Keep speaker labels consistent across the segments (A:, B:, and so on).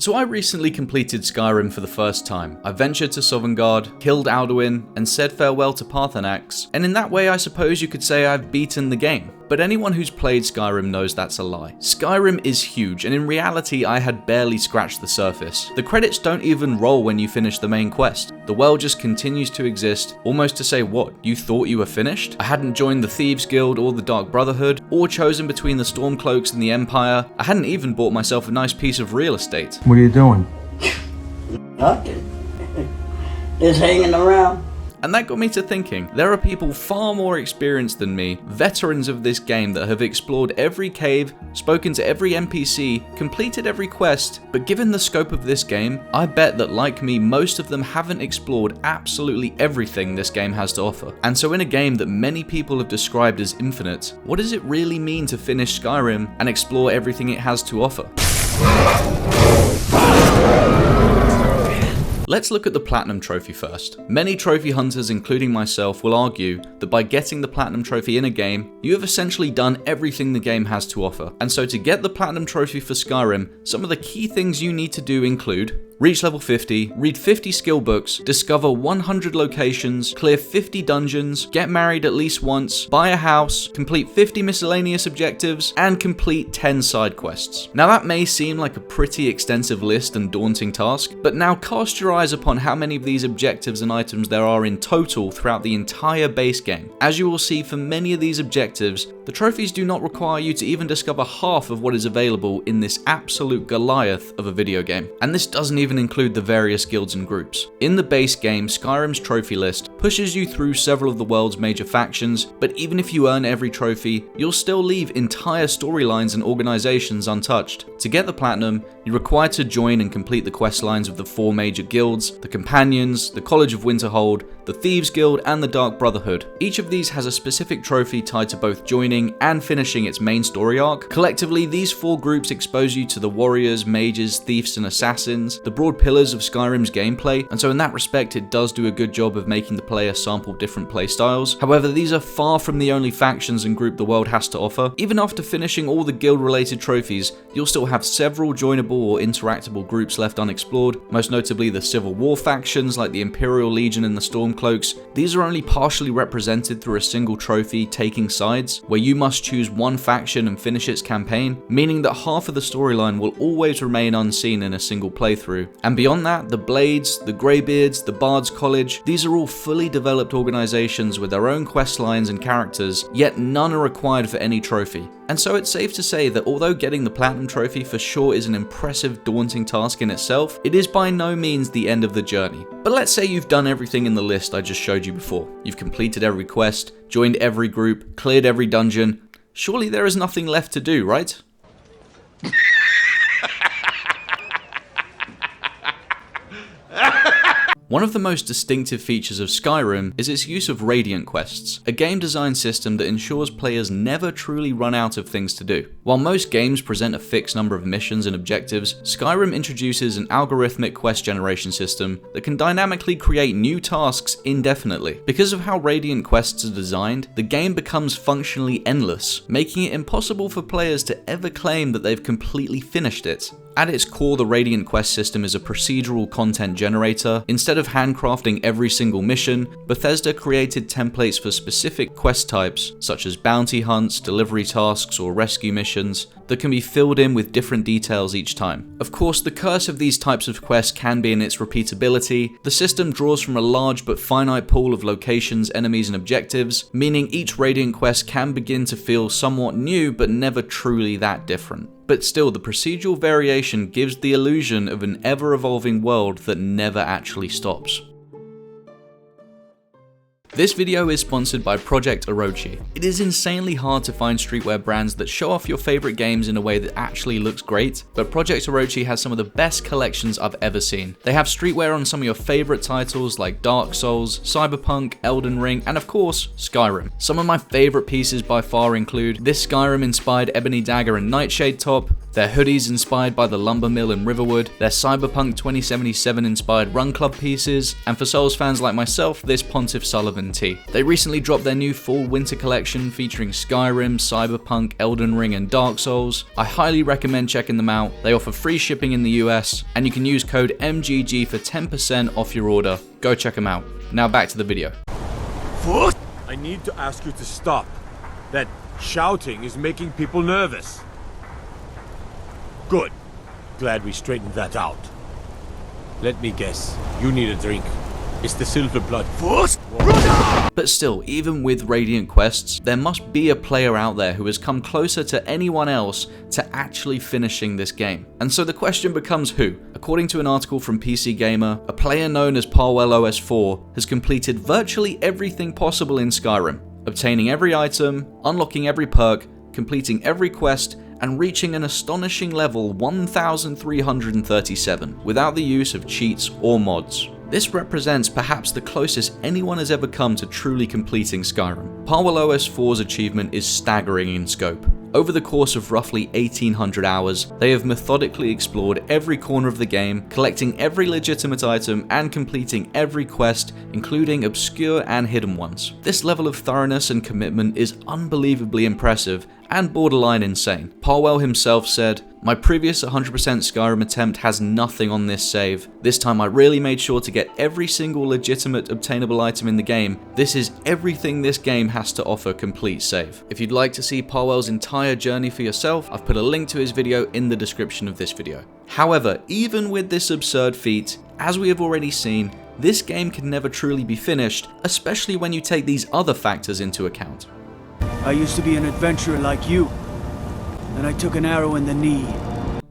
A: So I recently completed Skyrim for the first time. I ventured to Sovngarde, killed Alduin, and said farewell to Paarthurnax, and in that way I suppose you could say I've beaten the game. But anyone who's played Skyrim knows that's a lie. Skyrim is huge, and in reality I had barely scratched the surface. The credits don't even roll when you finish the main quest. The world just continues to exist, almost to say, what, you thought you were finished? I hadn't joined the Thieves Guild or the Dark Brotherhood, or chosen between the Stormcloaks and the Empire. I hadn't even bought myself a nice piece of real estate.
B: What are you doing?
C: Nothing. Just hanging around.
A: And that got me to thinking, there are people far more experienced than me, veterans of this game that have explored every cave, spoken to every NPC, completed every quest, but given the scope of this game, I bet that like me, most of them haven't explored absolutely everything this game has to offer. And so in a game that many people have described as infinite, what does it really mean to finish Skyrim and explore everything it has to offer? Let's look at the Platinum Trophy first. Many trophy hunters, including myself, will argue that by getting the Platinum Trophy in a game, you have essentially done everything the game has to offer. And so to get the Platinum Trophy for Skyrim, some of the key things you need to do include reach level 50, read 50 skill books, discover 100 locations, clear 50 dungeons, get married at least once, buy a house, complete 50 miscellaneous objectives, and complete 10 side quests. Now that may seem like a pretty extensive list and daunting task, but now cast your eyes upon how many of these objectives and items there are in total throughout the entire base game. As you will see, for many of these objectives, the trophies do not require you to even discover half of what is available in this absolute Goliath of a video game. And this doesn't even include the various guilds and groups. In the base game, Skyrim's trophy list pushes you through several of the world's major factions, but even if you earn every trophy, you'll still leave entire storylines and organizations untouched. To get the Platinum, you're required to join and complete the quest lines of the 4 major guilds, the Companions, the College of Winterhold, the Thieves Guild, and the Dark Brotherhood. Each of these has a specific trophy tied to both joining and finishing its main story arc. Collectively, these 4 groups expose you to the warriors, mages, thieves, and assassins, the broad pillars of Skyrim's gameplay, and so in that respect it does do a good job of making the player sample different playstyles. However, these are far from the only factions and group the world has to offer. Even after finishing all the guild related trophies, you'll still have several joinable or interactable groups left unexplored, most notably the Civil War factions like the Imperial Legion and the Stormcloaks. These are only partially represented through a single trophy, Taking Sides, where you must choose one faction and finish its campaign, meaning that half of the storyline will always remain unseen in a single playthrough. And beyond that, the Blades, the Greybeards, the Bard's College, these are all fully developed organizations with their own quest lines and characters, yet none are required for any trophy. And so it's safe to say that although getting the Platinum Trophy for sure is an impressive, daunting task in itself, it is by no means the end of the journey. But let's say you've done everything in the list I just showed you before. You've completed every quest, joined every group, cleared every dungeon. Surely there is nothing left to do, right? One of the most distinctive features of Skyrim is its use of Radiant quests, a game design system that ensures players never truly run out of things to do. While most games present a fixed number of missions and objectives, Skyrim introduces an algorithmic quest generation system that can dynamically create new tasks indefinitely. Because of how Radiant quests are designed, the game becomes functionally endless, making it impossible for players to ever claim that they've completely finished it. At its core, the Radiant quest system is a procedural content generator. Instead of handcrafting every single mission, Bethesda created templates for specific quest types, such as bounty hunts, delivery tasks, or rescue missions, that can be filled in with different details each time. Of course, the curse of these types of quests can be in its repeatability. The system draws from a large but finite pool of locations, enemies, and objectives, meaning each Radiant quest can begin to feel somewhat new but never truly that different. But still, the procedural variation gives the illusion of an ever-evolving world that never actually stops. This video is sponsored by Project Orochi. It is insanely hard to find streetwear brands that show off your favorite games in a way that actually looks great, but Project Orochi has some of the best collections I've ever seen. They have streetwear on some of your favorite titles like Dark Souls, Cyberpunk, Elden Ring, and of course, Skyrim. Some of my favorite pieces by far include this Skyrim-inspired ebony dagger and nightshade top, their hoodies inspired by the lumber mill in Riverwood, their Cyberpunk 2077 inspired Run Club pieces, and for Souls fans like myself, this Pontiff Sullivan relevant tea. They recently dropped their new fall-winter collection featuring Skyrim, Cyberpunk, Elden Ring, and Dark Souls. I highly recommend checking them out. They offer free shipping in the US, and you can use code MGG for 10% off your order. Go check them out. Now back to the video.
B: I need to ask you to stop. That shouting is making people nervous. Good. Glad we straightened that out. Let me guess. You need a drink. It's the silver blood.
A: But still, even with Radiant quests, there must be a player out there who has come closer to anyone else to actually finishing this game. And so the question becomes who? According to an article from PC Gamer, a player known as ParwellOS4 has completed virtually everything possible in Skyrim, obtaining every item, unlocking every perk, completing every quest, and reaching an astonishing level 1337 without the use of cheats or mods. This represents perhaps the closest anyone has ever come to truly completing Skyrim. ParwellOS4's achievement is staggering in scope. Over the course of roughly 1800 hours, they have methodically explored every corner of the game, collecting every legitimate item and completing every quest, including obscure and hidden ones. This level of thoroughness and commitment is unbelievably impressive and borderline insane. Parwell himself said, "My previous 100% Skyrim attempt has nothing on this save. This time I really made sure to get every single legitimate obtainable item in the game. This is everything this game has to offer complete save." If you'd like to see Parwell's entire journey for yourself, I've put a link to his video in the description of this video. However, even with this absurd feat, as we have already seen, this game can never truly be finished, especially when you take these other factors into account.
D: I used to be an adventurer like you, and I took an arrow in the knee.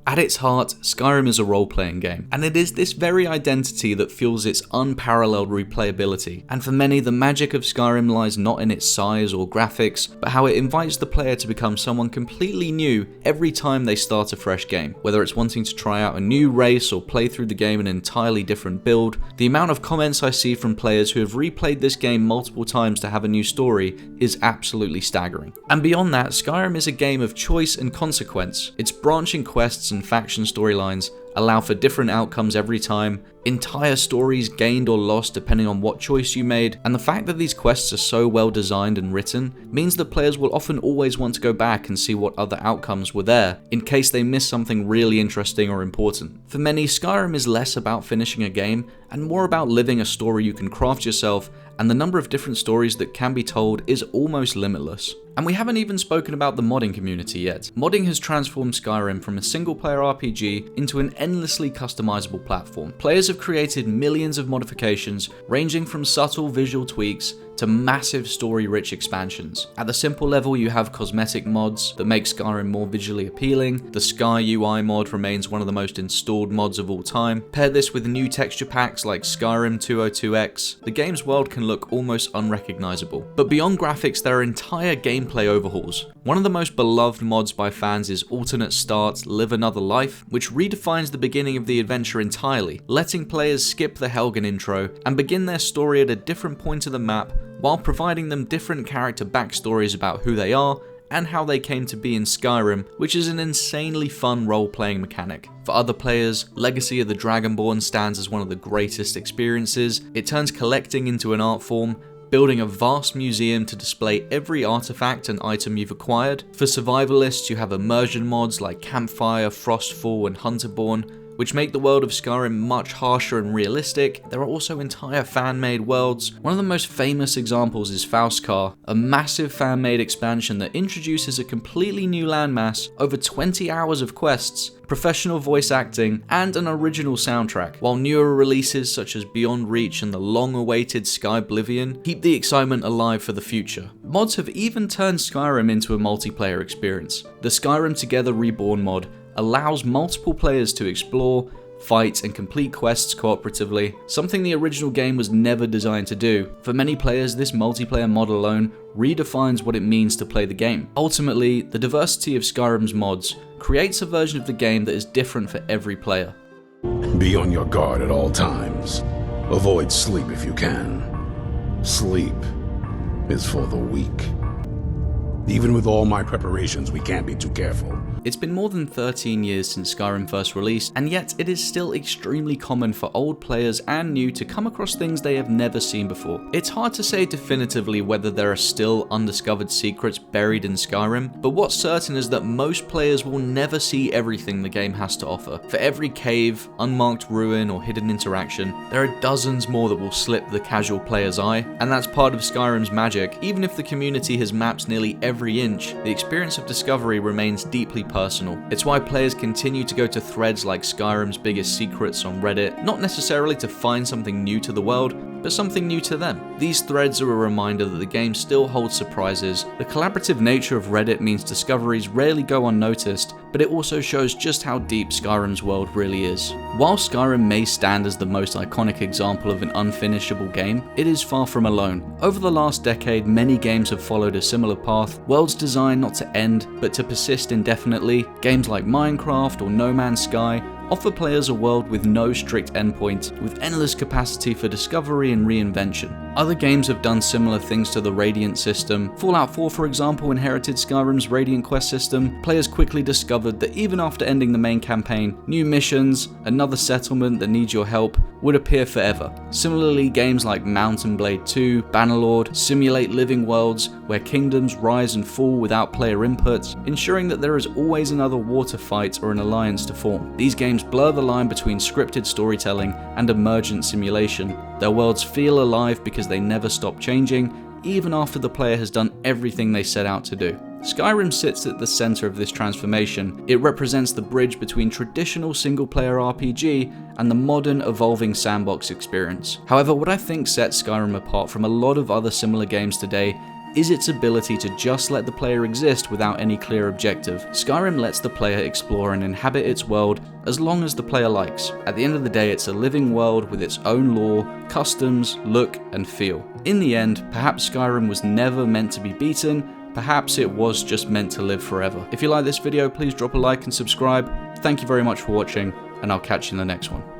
A: At its heart, Skyrim is a role-playing game, and it is this very identity that fuels its unparalleled replayability. And for many, the magic of Skyrim lies not in its size or graphics, but how it invites the player to become someone completely new every time they start a fresh game. Whether it's wanting to try out a new race or play through the game in an entirely different build, the amount of comments I see from players who have replayed this game multiple times to have a new story is absolutely staggering. And beyond that, Skyrim is a game of choice and consequence. Its branching quests and faction storylines allow for different outcomes every time, entire stories gained or lost depending on what choice you made, and the fact that these quests are so well designed and written means that players will often always want to go back and see what other outcomes were there, in case they miss something really interesting or important. For many, Skyrim is less about finishing a game and more about living a story you can craft yourself, and the number of different stories that can be told is almost limitless. And we haven't even spoken about the modding community yet. Modding has transformed Skyrim from a single-player RPG into an endlessly customizable platform. Players have created millions of modifications, ranging from subtle visual tweaks to massive story-rich expansions. At the simple level, you have cosmetic mods that make Skyrim more visually appealing. The Sky UI mod remains one of the most installed mods of all time. Pair this with new texture packs like Skyrim 202X, the game's world can look almost unrecognizable. But beyond graphics, there are entire gameplay overhauls. One of the most beloved mods by fans is Alternate Start Live Another Life, which redefines the beginning of the adventure entirely, letting players skip the Helgen intro and begin their story at a different point of the map, while providing them different character backstories about who they are and how they came to be in Skyrim, which is an insanely fun role-playing mechanic. For other players, Legacy of the Dragonborn stands as one of the greatest experiences. It turns collecting into an art form, building a vast museum to display every artifact and item you've acquired. For survivalists, you have immersion mods like Campfire, Frostfall, and Hunterborn, which make the world of Skyrim much harsher and realistic. There are also entire fan-made worlds. One of the most famous examples is Faustkar, a massive fan-made expansion that introduces a completely new landmass, over 20 hours of quests, professional voice acting, and an original soundtrack, while newer releases such as Beyond Reach and the long-awaited Skyblivion keep the excitement alive for the future. Mods have even turned Skyrim into a multiplayer experience. The Skyrim Together Reborn mod allows multiple players to explore, fight, and complete quests cooperatively, something the original game was never designed to do. For many players, this multiplayer mod alone redefines what it means to play the game. Ultimately, the diversity of Skyrim's mods creates a version of the game that is different for every player.
E: Be on your guard at all times. Avoid sleep if you can. Sleep is for the weak. Even with all my preparations, we can't be too careful.
A: It's been more than 13 years since Skyrim first released, and yet it is still extremely common for old players and new to come across things they have never seen before. It's hard to say definitively whether there are still undiscovered secrets buried in Skyrim, but what's certain is that most players will never see everything the game has to offer. For every cave, unmarked ruin, or hidden interaction, there are dozens more that will slip the casual player's eye, and that's part of Skyrim's magic. Even if the community has mapped nearly every inch, the experience of discovery remains deeply personal. It's why players continue to go to threads like Skyrim's biggest secrets on Reddit, not necessarily to find something new to the world, but something new to them. These threads are a reminder that the game still holds surprises. The collaborative nature of Reddit means discoveries rarely go unnoticed, but it also shows just how deep Skyrim's world really is. While Skyrim may stand as the most iconic example of an unfinishable game, it is far from alone. Over the last decade, many games have followed a similar path, worlds designed not to end, but to persist indefinitely. Games like Minecraft or No Man's Sky offer players a world with no strict endpoint, with endless capacity for discovery and reinvention. Other games have done similar things to the Radiant system. Fallout 4, for example, inherited Skyrim's Radiant quest system. Players quickly discovered that even after ending the main campaign, new missions, another settlement that needs your help, would appear forever. Similarly, games like Mountain Blade 2, Bannerlord simulate living worlds where kingdoms rise and fall without player input, ensuring that there is always another war to fight or an alliance to form. These games blur the line between scripted storytelling and emergent simulation. Their worlds feel alive because they never stop changing, even after the player has done everything they set out to do. Skyrim sits at the center of this transformation. It represents the bridge between traditional single-player RPG and the modern, evolving sandbox experience. However, what I think sets Skyrim apart from a lot of other similar games today is its ability to just let the player exist without any clear objective. Skyrim lets the player explore and inhabit its world as long as the player likes. At the end of the day, it's a living world with its own lore, customs, look, and feel. In the end, perhaps Skyrim was never meant to be beaten, perhaps it was just meant to live forever. If you like this video, please drop a like and subscribe. Thank you very much for watching, and I'll catch you in the next one.